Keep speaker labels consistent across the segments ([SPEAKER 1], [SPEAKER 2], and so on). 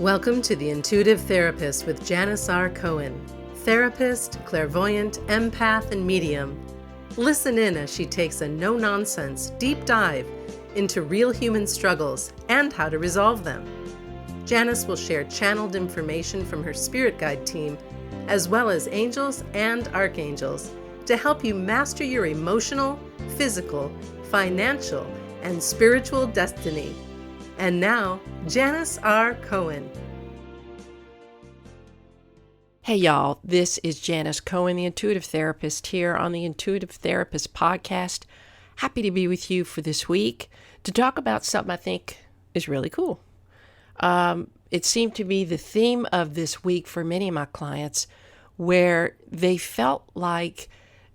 [SPEAKER 1] Welcome to The Intuitive Therapist with Janis Cohen, therapist, clairvoyant, empath, and medium. Listen in as she takes a no-nonsense, deep dive into real human struggles and how to resolve them. Janis will share channeled information from her spirit guide team, as well as angels and archangels, to help you master your emotional, physical, financial, and spiritual destiny. And now, Janis R. Cohen.
[SPEAKER 2] Hey y'all, this is Janis Cohen, the Intuitive Therapist, here on the Intuitive Therapist podcast. Happy to be with you for this week to talk about something I think is really cool. It seemed to be the theme of this week for many of my clients, where they felt like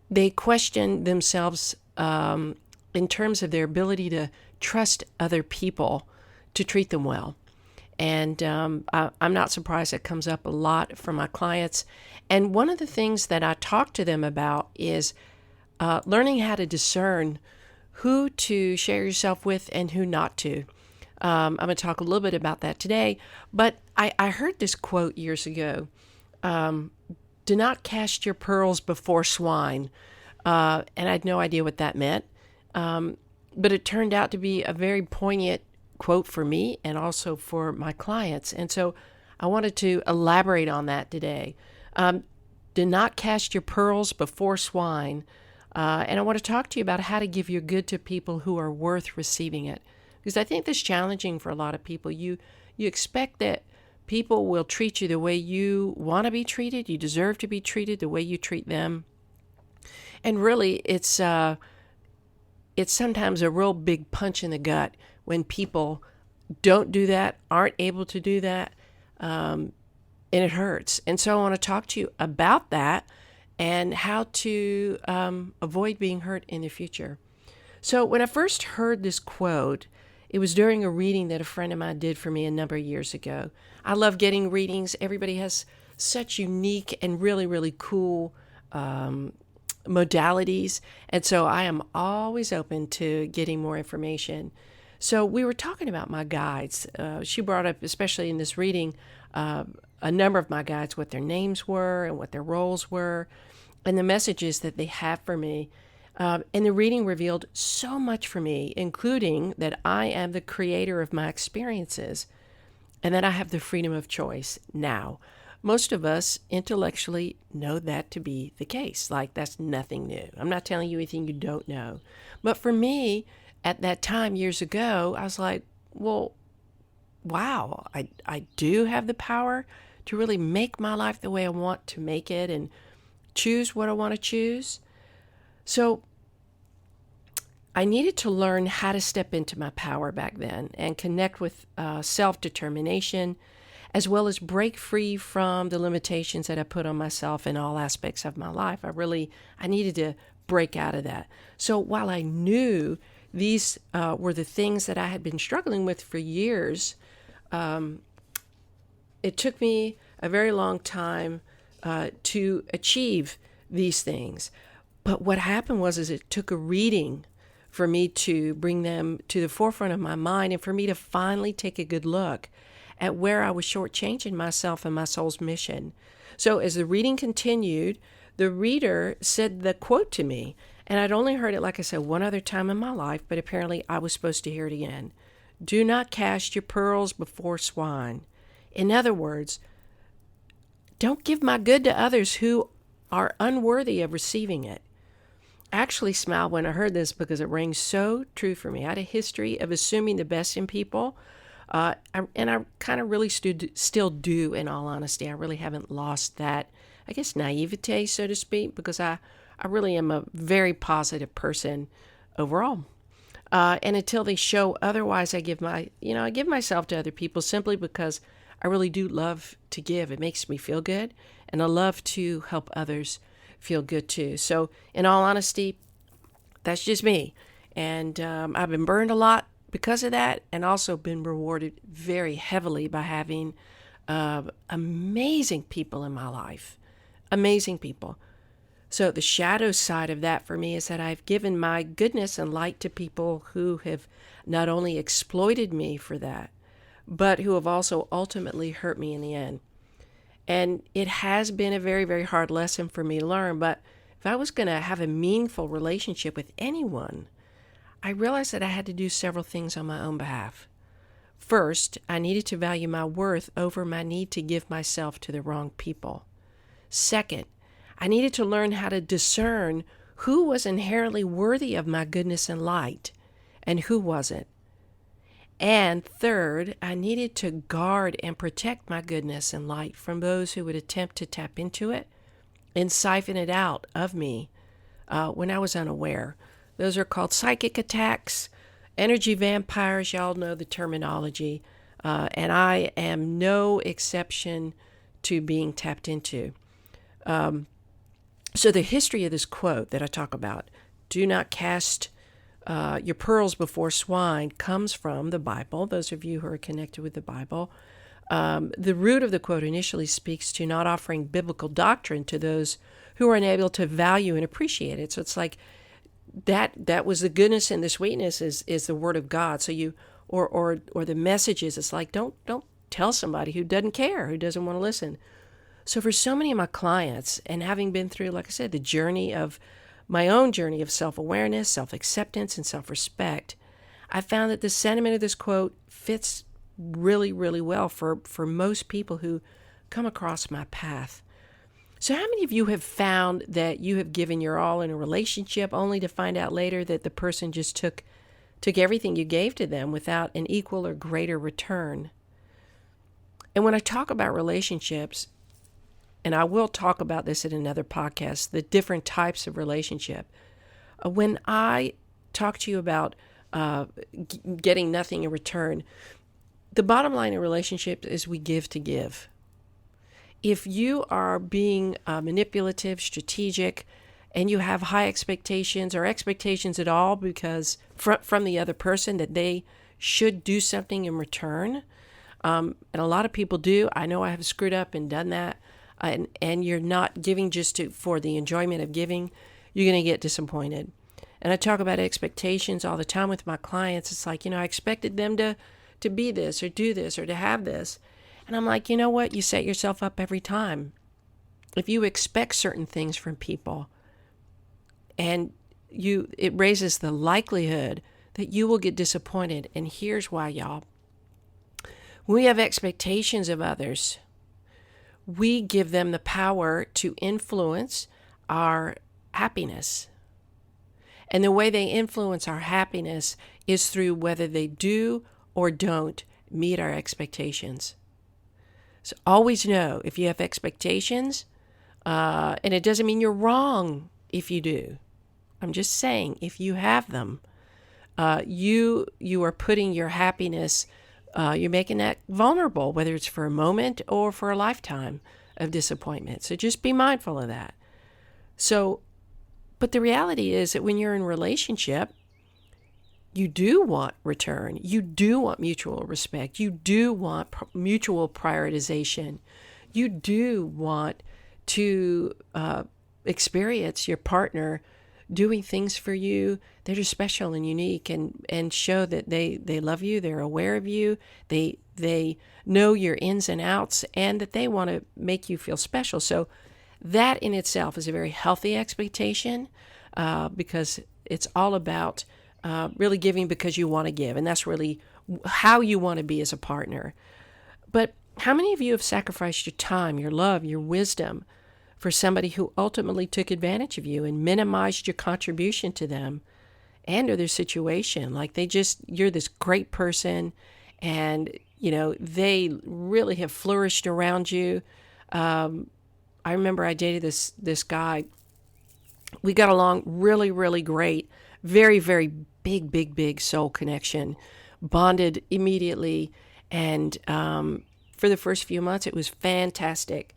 [SPEAKER 2] they questioned themselves in terms of their ability to trust other people to treat them well. And I'm not surprised it comes up a lot from my clients. And one of the things that I talk to them about is learning how to discern who to share yourself with and who not to. I'm going to talk a little bit about that today. But I heard this quote years ago. Do not cast your pearls before swine. And I had no idea what that meant. But it turned out to be a very poignant quote for me and also for my clients. And so I wanted to elaborate on that today. Do not cast your pearls before swine. And I want to talk to you about how to give your good to people who are worth receiving it. Because I think that's challenging for a lot of people. You expect that people will treat you the way you want to be treated. You deserve to be treated the way you treat them. And really, it's sometimes a real big punch in the gut when people don't do that, aren't able to do that, and it hurts. And so I want to talk to you about that and how to avoid being hurt in the future. So when I first heard this quote, it was during a reading that a friend of mine did for me a number of years ago. I love getting readings. Everybody has such unique and really, really cool modalities. And so I am always open to getting more information. So we were talking about my guides. She brought up, especially in this reading, a number of my guides, what their names were and what their roles were, and the messages that they have for me. And the reading revealed so much for me, including that I am the creator of my experiences and that I have the freedom of choice now. Most of us intellectually know that to be the case. Like, that's nothing new. I'm not telling you anything you don't know. But for me, at that time years ago, I was like, well, wow, I do have the power to really make my life the way I want to make it and choose what I want to choose. So I needed to learn how to step into my power back then and connect with self-determination, as well as break free from the limitations that I put on myself in all aspects of my life. I needed to break out of that. So while I knew these were the things that I had been struggling with for years, it took me a very long time to achieve these things. But what happened was it took a reading for me to bring them to the forefront of my mind and for me to finally take a good look at where I was shortchanging myself and my soul's mission. So as the reading continued, the reader said the quote to me, and I'd only heard it, like I said, one other time in my life, but apparently I was supposed to hear it again. Do not cast your pearls before swine. In other words, don't give my good to others who are unworthy of receiving it. I actually smiled when I heard this because it rang so true for me. I had a history of assuming the best in people, and I kind of really still do, in all honesty. I really haven't lost that, I guess, naivete, so to speak, because I really am a very positive person overall. And until they show otherwise, I give myself to other people simply because I really do love to give. It makes me feel good, and I love to help others feel good too. So in all honesty, that's just me. And I've been burned a lot because of that, and also been rewarded very heavily by having amazing people in my life. Amazing people. So the shadow side of that for me is that I've given my goodness and light to people who have not only exploited me for that, but who have also ultimately hurt me in the end. And it has been a very, very hard lesson for me to learn. But if I was going to have a meaningful relationship with anyone, I realized that I had to do several things on my own behalf. First, I needed to value my worth over my need to give myself to the wrong people. Second, I needed to learn how to discern who was inherently worthy of my goodness and light and who wasn't. And third, I needed to guard and protect my goodness and light from those who would attempt to tap into it and siphon it out of me when I was unaware. Those are called psychic attacks, energy vampires. Y'all know the terminology. And I am no exception to being tapped into. So the history of this quote that I talk about, do not cast your pearls before swine, comes from the Bible. Those of you who are connected with the Bible. The root of the quote initially speaks to not offering biblical doctrine to those who are unable to value and appreciate it. So it's like that was the goodness and the sweetness is the word of God. So you or the messages, it's like don't tell somebody who doesn't care, who doesn't want to listen. So for so many of my clients, and having been through, like I said, my own journey of self-awareness, self-acceptance, and self-respect, I found that the sentiment of this quote fits really, really well for most people who come across my path. So how many of you have found that you have given your all in a relationship only to find out later that the person just took everything you gave to them without an equal or greater return? And when I talk about relationships, and I will talk about this in another podcast, the different types of relationship. When I talk to you about getting nothing in return, the bottom line in relationships is we give to give. If you are being manipulative, strategic, and you have high expectations or expectations at all because from the other person that they should do something in return, and a lot of people do. I know I have screwed up and done that. And you're not giving just for the enjoyment of giving, you're going to get disappointed. And I talk about expectations all the time with my clients. It's like, I expected them to be this or do this or to have this. And I'm like, you know what? You set yourself up every time. If you expect certain things from people, and it raises the likelihood that you will get disappointed. And here's why, y'all. When we have expectations of others, we give them the power to influence our happiness. And the way they influence our happiness is through whether they do or don't meet our expectations. So always know if you have expectations, and it doesn't mean you're wrong if you do. I'm just saying if you have them, you are putting your happiness, you're making that vulnerable, whether it's for a moment or for a lifetime of disappointment. So just be mindful of that. But the reality is that when you're in a relationship, you do want return. You do want mutual respect. You do want mutual prioritization. You do want to experience your partner doing things for you that are special and unique and show that they love you, they're aware of you, they know your ins and outs, and that they want to make you feel special. So that in itself is a very healthy expectation because it's all about really giving because you want to give, and that's really how you want to be as a partner. But how many of you have sacrificed your time, your love, your wisdom for somebody who ultimately took advantage of you and minimized your contribution to them and or their situation? Like you're this great person and, they really have flourished around you. I remember I dated this guy. We got along really, really great. Very, very big soul connection. Bonded immediately. And for the first few months, it was fantastic.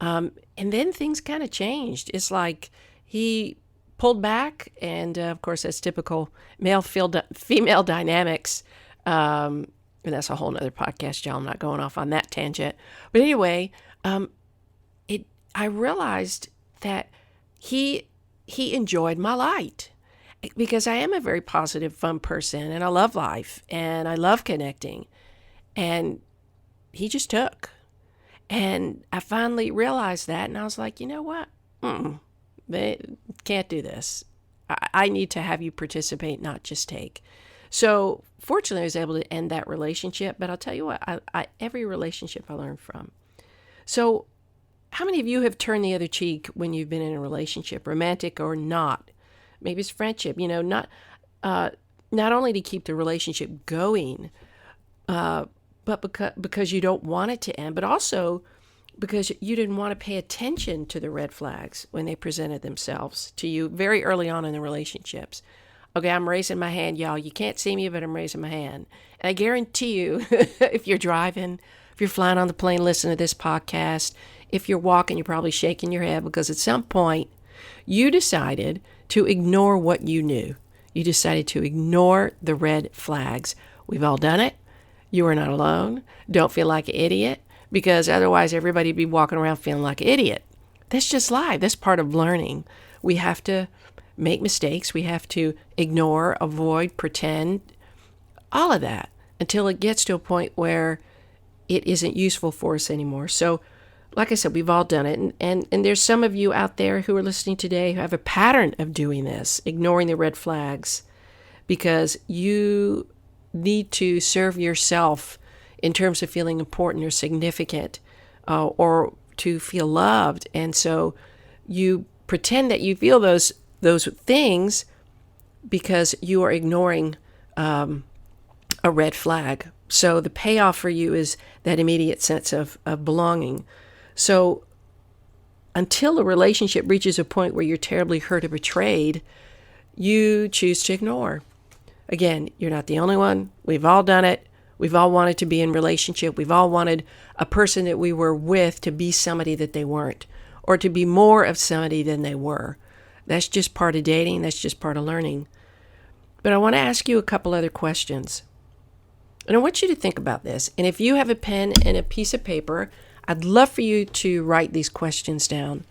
[SPEAKER 2] And then things kind of changed. It's like he pulled back, and of course that's typical male-female dynamics. And that's a whole nother podcast, y'all. I'm not going off on that tangent. But anyway, I realized that he enjoyed my light because I am a very positive, fun person, and I love life, and I love connecting. And he just took. And I finally realized that, and I was like, you know what? They can't do this. I need to have you participate, not just take. So fortunately, I was able to end that relationship. But I'll tell you what, every relationship I learned from. So how many of you have turned the other cheek when you've been in a relationship, romantic or not? Maybe it's friendship, not only to keep the relationship going, but because you don't want it to end, but also because you didn't want to pay attention to the red flags when they presented themselves to you very early on in the relationships. Okay, I'm raising my hand, y'all. You can't see me, but I'm raising my hand. And I guarantee you, if you're driving, if you're flying on the plane, listening to this podcast, if you're walking, you're probably shaking your head because at some point you decided to ignore what you knew. You decided to ignore the red flags. We've all done it. You are not alone. Don't feel like an idiot, because otherwise everybody would be walking around feeling like an idiot. That's just life. That's part of learning. We have to make mistakes. We have to ignore, avoid, pretend, all of that until it gets to a point where it isn't useful for us anymore. So, like I said, we've all done it. And there's some of you out there who are listening today who have a pattern of doing this, ignoring the red flags, because you need to serve yourself in terms of feeling important or significant, or to feel loved. And so you pretend that you feel those things because you are ignoring a red flag. So the payoff for you is that immediate sense of belonging. So until a relationship reaches a point where you're terribly hurt or betrayed, you choose to ignore. Again, you're not the only one. We've all done it. We've all wanted to be in relationship. We've all wanted a person that we were with to be somebody that they weren't, or to be more of somebody than they were. That's just part of dating. That's just part of learning. But I want to ask you a couple other questions. And I want you to think about this. And if you have a pen and a piece of paper, I'd love for you to write these questions down.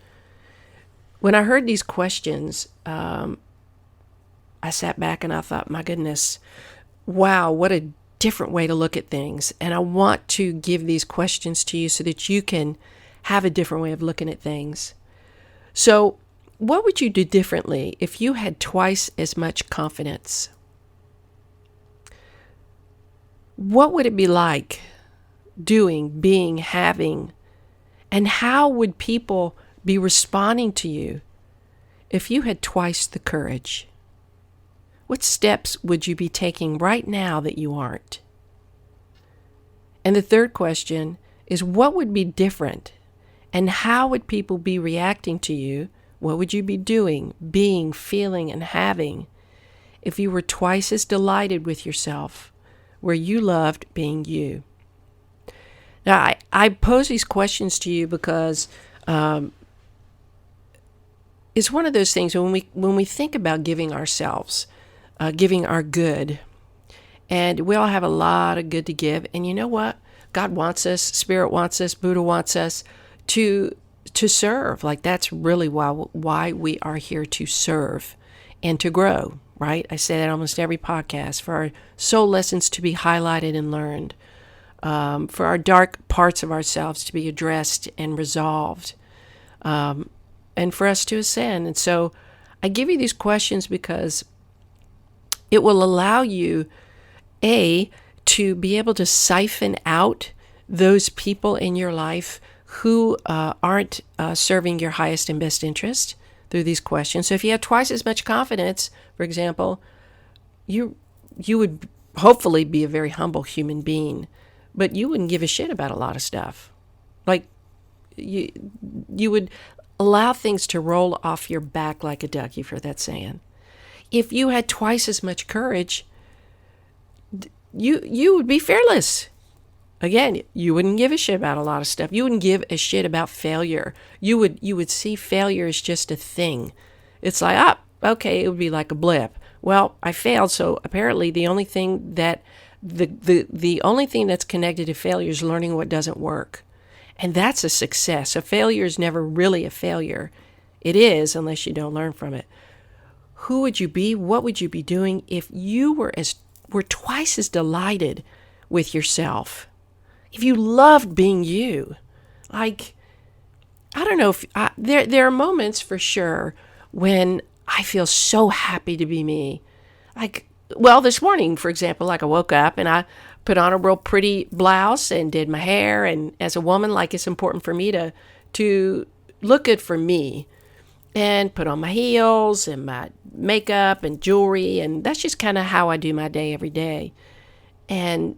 [SPEAKER 2] When I heard these questions, I sat back and I thought, my goodness, wow, what a different way to look at things. And I want to give these questions to you so that you can have a different way of looking at things. So what would you do differently if you had twice as much confidence? What would it be like doing, being, having, and how would people be responding to you if you had twice the courage? What steps would you be taking right now that you aren't? And the third question is, what would be different? And how would people be reacting to you? What would you be doing, being, feeling, and having if you were twice as delighted with yourself, where you loved being you? Now, I pose these questions to you because it's one of those things when we think about giving ourselves, giving our good, and we all have a lot of good to give. And you know what? God wants us, Spirit wants us, Buddha wants us to serve. Like, that's really why we are here, to serve and to grow, right? I say that almost every podcast, for our soul lessons to be highlighted and learned, for our dark parts of ourselves to be addressed and resolved, and for us to ascend. And so I give you these questions because it will allow you, to be able to siphon out those people in your life who aren't serving your highest and best interest through these questions. So if you have twice as much confidence, for example, you would hopefully be a very humble human being, but you wouldn't give a shit about a lot of stuff. Like, you would allow things to roll off your back like a duck. You've heard that saying. If you had twice as much courage, you would be fearless. Again, you wouldn't give a shit about a lot of stuff. You wouldn't give a shit about failure. You would see failure as just a thing. It's like, okay, it would be like a blip. Well, I failed, so apparently the only thing that the only thing that's connected to failure is learning what doesn't work. And that's a success. A failure is never really a failure. It is, unless you don't learn from it. Who would you be? What would you be doing if you were twice as delighted with yourself? if you loved being you, like, I don't know if there are moments for sure when I feel so happy to be me. Like, well, this morning, for example, like I woke up and I put on a real pretty blouse and did my hair. And as a woman, like, it's important for me to look good for me and put on my heels and my makeup and jewelry. And that's just kind of how I do my day every day. And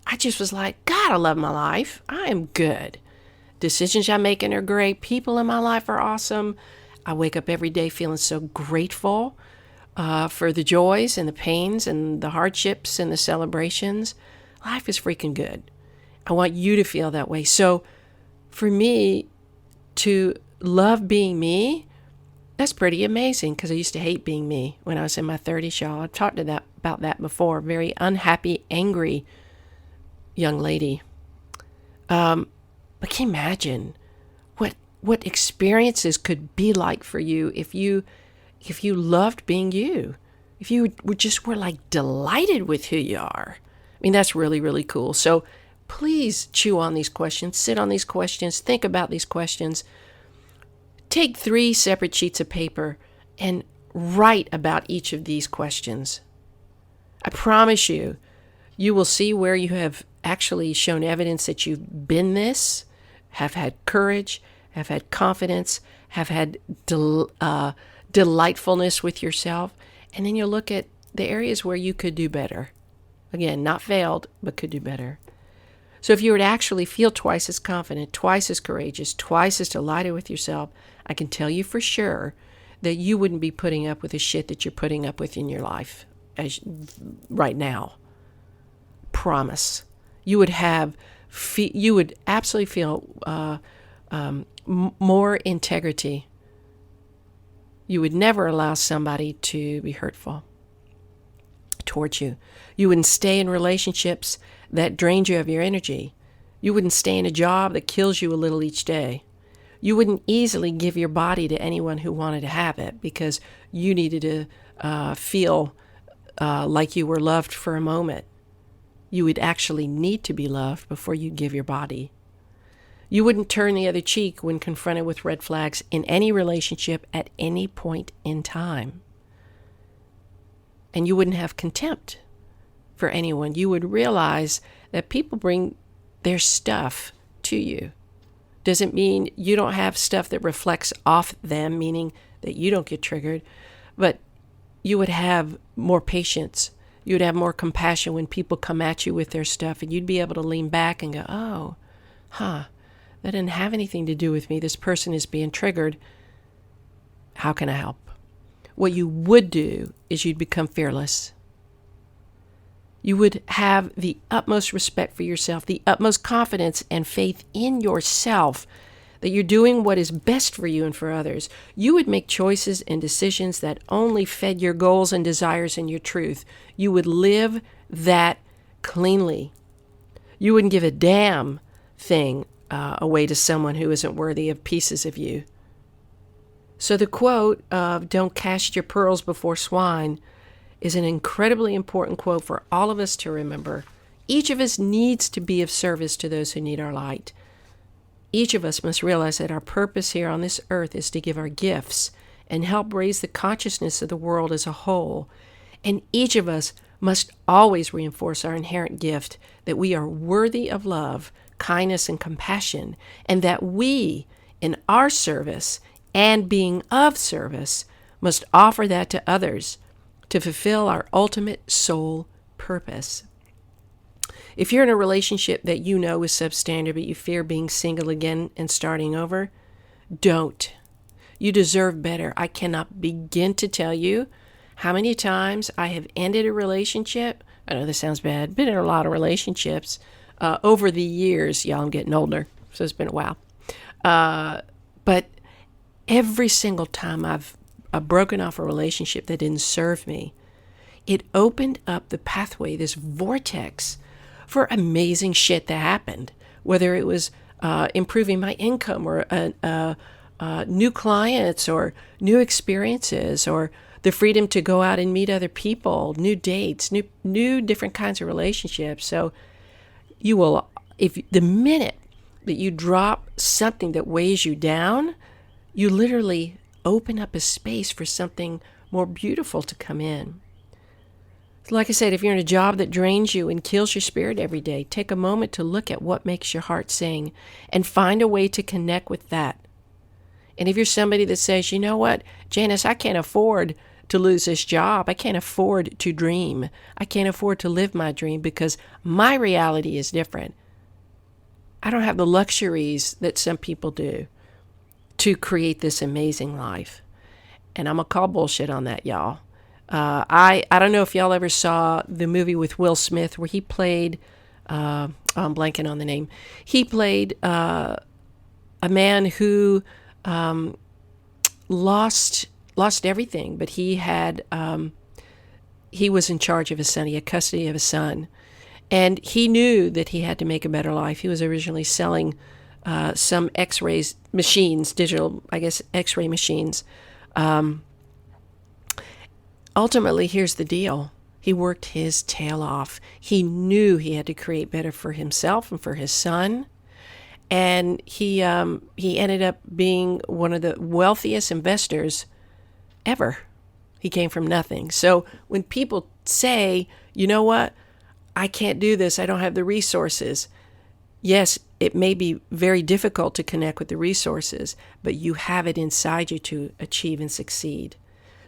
[SPEAKER 2] I just was like, God, I love my life. I am good. Decisions I'm making are great. People in my life are awesome. I wake up every day feeling so grateful for the joys and the pains and the hardships and the celebrations. Life is freaking good. I want you to feel that way. So for me to love being me, that's pretty amazing, because I used to hate being me when I was in my 30s, y'all. I've talked about that before. Very unhappy, angry young lady. But can you imagine what experiences could be like for you if you loved being you, if you were like delighted with who you are? I mean, that's really, really cool. So please chew on these questions, sit on these questions, think about these questions. Take 3 separate sheets of paper and write about each of these questions. I promise you, you will see where you have actually shown evidence that you've been this, have had courage, have had confidence, have had delightfulness with yourself. And then you'll look at the areas where you could do better. Again, not failed, but could do better. So if you were to actually feel twice as confident, twice as courageous, twice as delighted with yourself, I can tell you for sure that you wouldn't be putting up with the shit that you're putting up with in your life right now. Promise. You would absolutely feel more integrity. You would never allow somebody to be hurtful towards you. You wouldn't stay in relationships that drained you of your energy. You wouldn't stay in a job that kills you a little each day. You wouldn't easily give your body to anyone who wanted to have it because you needed to feel like you were loved for a moment. You would actually need to be loved before you give your body. You wouldn't turn the other cheek when confronted with red flags in any relationship at any point in time. And you wouldn't have contempt for anyone. You would realize that people bring their stuff to you. Doesn't mean you don't have stuff that reflects off them, meaning that you don't get triggered, but you would have more patience. You would have more compassion when people come at you with their stuff, and you'd be able to lean back and go, oh, that didn't have anything to do with me. This person is being triggered. How can I help? What you would do is you'd become fearless. You would have the utmost respect for yourself, the utmost confidence and faith in yourself that you're doing what is best for you and for others. You would make choices and decisions that only fed your goals and desires and your truth. You would live that cleanly. You wouldn't give a damn thing away to someone who isn't worthy of pieces of you. So the quote of "don't cast your pearls before swine" is an incredibly important quote for all of us to remember. Each of us needs to be of service to those who need our light. Each of us must realize that our purpose here on this earth is to give our gifts and help raise the consciousness of the world as a whole. And each of us must always reinforce our inherent gift that we are worthy of love, kindness, and compassion, and that we, in our service and being of service, must offer that to others to fulfill our ultimate soul purpose. If you're in a relationship that you know is substandard, but you fear being single again and starting over, don't. You deserve better. I cannot begin to tell you how many times I have ended a relationship. I know this sounds bad. Been in a lot of relationships over the years. Y'all, I'm getting older, so it's been a while. But every single time I've broken off a relationship that didn't serve me, it opened up the pathway, this vortex for amazing shit that happened, whether it was improving my income or new clients or new experiences or the freedom to go out and meet other people, new dates, new different kinds of relationships. So you will If the minute that you drop something that weighs you down, you literally open up a space for something more beautiful to come in. Like I said, if you're in a job that drains you and kills your spirit every day, take a moment to look at what makes your heart sing and find a way to connect with that. And if you're somebody that says, you know what, Janis, I can't afford to lose this job. I can't afford to dream. I can't afford to live my dream because my reality is different. I don't have the luxuries that some people do to create this amazing life. And I'm going to call bullshit on that, y'all. I don't know if y'all ever saw the movie with Will Smith where he played, I'm blanking on the name. He played a man who lost everything, but he was in charge of his son. He had custody of his son. And he knew that he had to make a better life. He was originally selling some X-ray machines, digital, I guess, X-ray machines. Ultimately, here's the deal. He worked his tail off. He knew he had to create better for himself and for his son. And he ended up being one of the wealthiest investors ever. He came from nothing. So when people say, you know what, I can't do this, I don't have the resources. Yes, it may be very difficult to connect with the resources, but you have it inside you to achieve and succeed.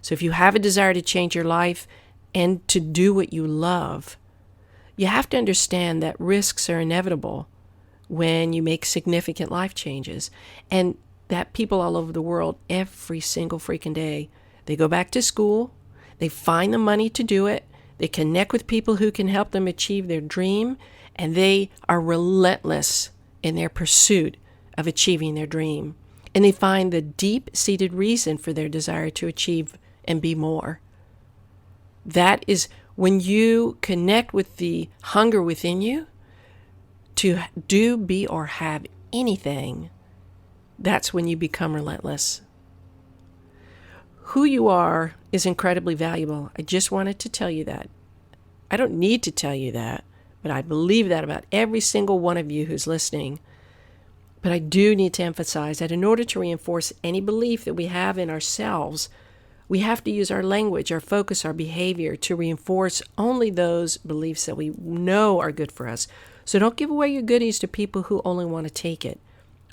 [SPEAKER 2] So if you have a desire to change your life and to do what you love, you have to understand that risks are inevitable when you make significant life changes. And that people all over the world, every single freaking day, they go back to school, they find the money to do it, they connect with people who can help them achieve their dream, and they are relentless in their pursuit of achieving their dream. And they find the deep-seated reason for their desire to achieve and be more. That is when you connect with the hunger within you to do, be, or have anything, that's when you become relentless. Who you are is incredibly valuable. I just wanted to tell you that. I don't need to tell you that, but I believe that about every single one of you who's listening. But I do need to emphasize that in order to reinforce any belief that we have in ourselves, we have to use our language, our focus, our behavior to reinforce only those beliefs that we know are good for us. So don't give away your goodies to people who only want to take it.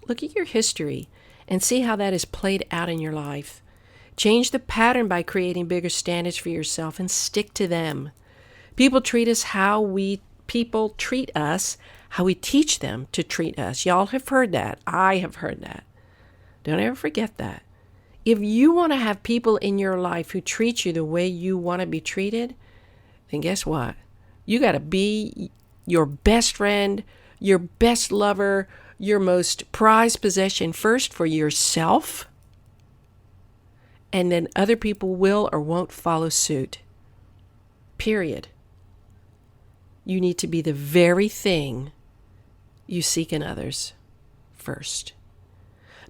[SPEAKER 2] Look at your history and see how that is played out in your life. Change the pattern by creating bigger standards for yourself and stick to them. People treat us how we teach them to treat us. Y'all have heard that. I have heard that. Don't ever forget that. If you want to have people in your life who treat you the way you want to be treated, then guess what? You got to be your best friend, your best lover, your most prized possession first for yourself, and then other people will or won't follow suit. Period. You need to be the very thing you seek in others first.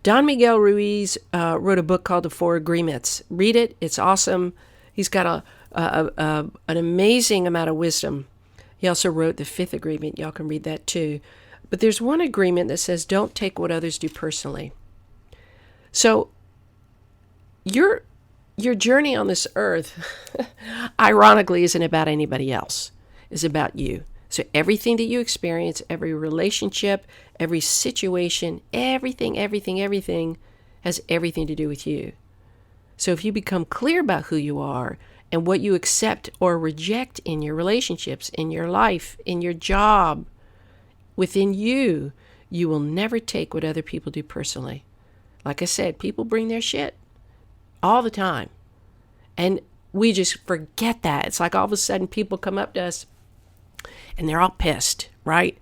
[SPEAKER 2] Don Miguel Ruiz wrote a book called The Four Agreements. Read it. It's awesome. He's got an amazing amount of wisdom. He also wrote The Fifth Agreement. Y'all can read that too. But there's one agreement that says don't take what others do personally. So your journey on this earth, ironically, isn't about anybody else. It's about you. So everything that you experience, every relationship, every situation, everything has everything to do with you. So if you become clear about who you are and what you accept or reject in your relationships, in your life, in your job, within you, you will never take what other people do personally. Like I said, people bring their shit all the time. And we just forget that. It's like all of a sudden people come up to us and they're all pissed, right?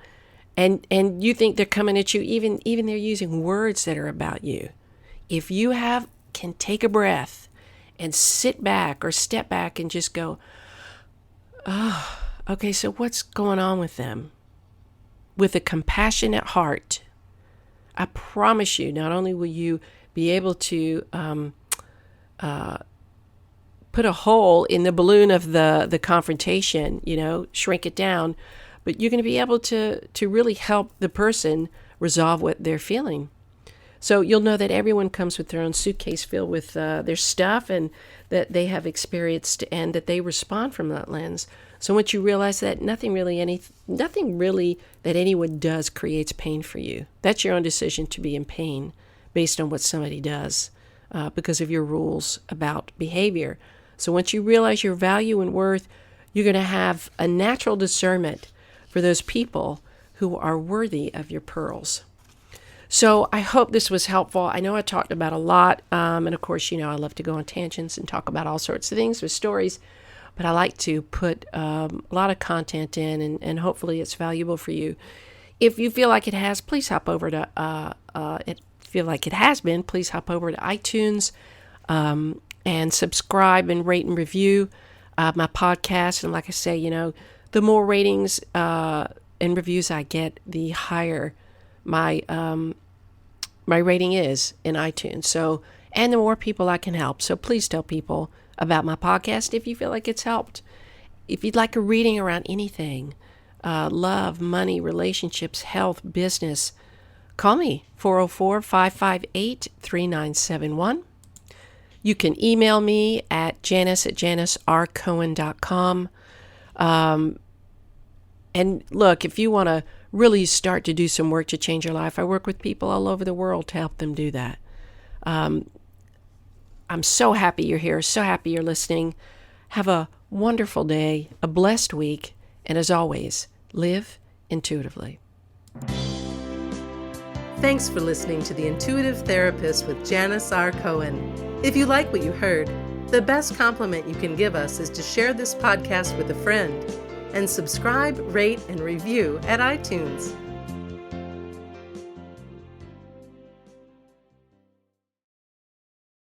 [SPEAKER 2] And you think they're coming at you, even they're using words that are about you. If you can take a breath and sit back or step back and just go, oh, okay, so what's going on with them? With a compassionate heart, I promise you, not only will you be able to put a hole in the balloon of the confrontation, shrink it down, but you're going to be able to really help the person resolve what they're feeling. So you'll know that everyone comes with their own suitcase filled with their stuff and that they have experienced and that they respond from that lens. So once you realize that nothing really that anyone does creates pain for you. That's your own decision to be in pain based on what somebody does because of your rules about behavior. So once you realize your value and worth, you're going to have a natural discernment for those people who are worthy of your pearls. So I hope this was helpful. I know I talked about a lot, and of course, I love to go on tangents and talk about all sorts of things with stories, but I like to put a lot of content in, and hopefully it's valuable for you. If you feel like it has, please hop over to, please hop over to iTunes and subscribe and rate and review my podcast. And like I say, the more ratings and reviews I get, the higher my rating is in iTunes. So, and the more people I can help. So please tell people about my podcast if you feel like it's helped. If you'd like a reading around anything, love, money, relationships, health, business, call me, 404-558-3971. You can email me at janis@janisrcohen.com. And look, if you want to really start to do some work to change your life, I work with people all over the world to help them do that. I'm so happy you're here, so happy you're listening. Have a wonderful day, a blessed week, and as always, live intuitively.
[SPEAKER 1] Thanks for listening to The Intuitive Therapist with Janis R. Cohen. If you like what you heard, the best compliment you can give us is to share this podcast with a friend and subscribe, rate, and review at iTunes.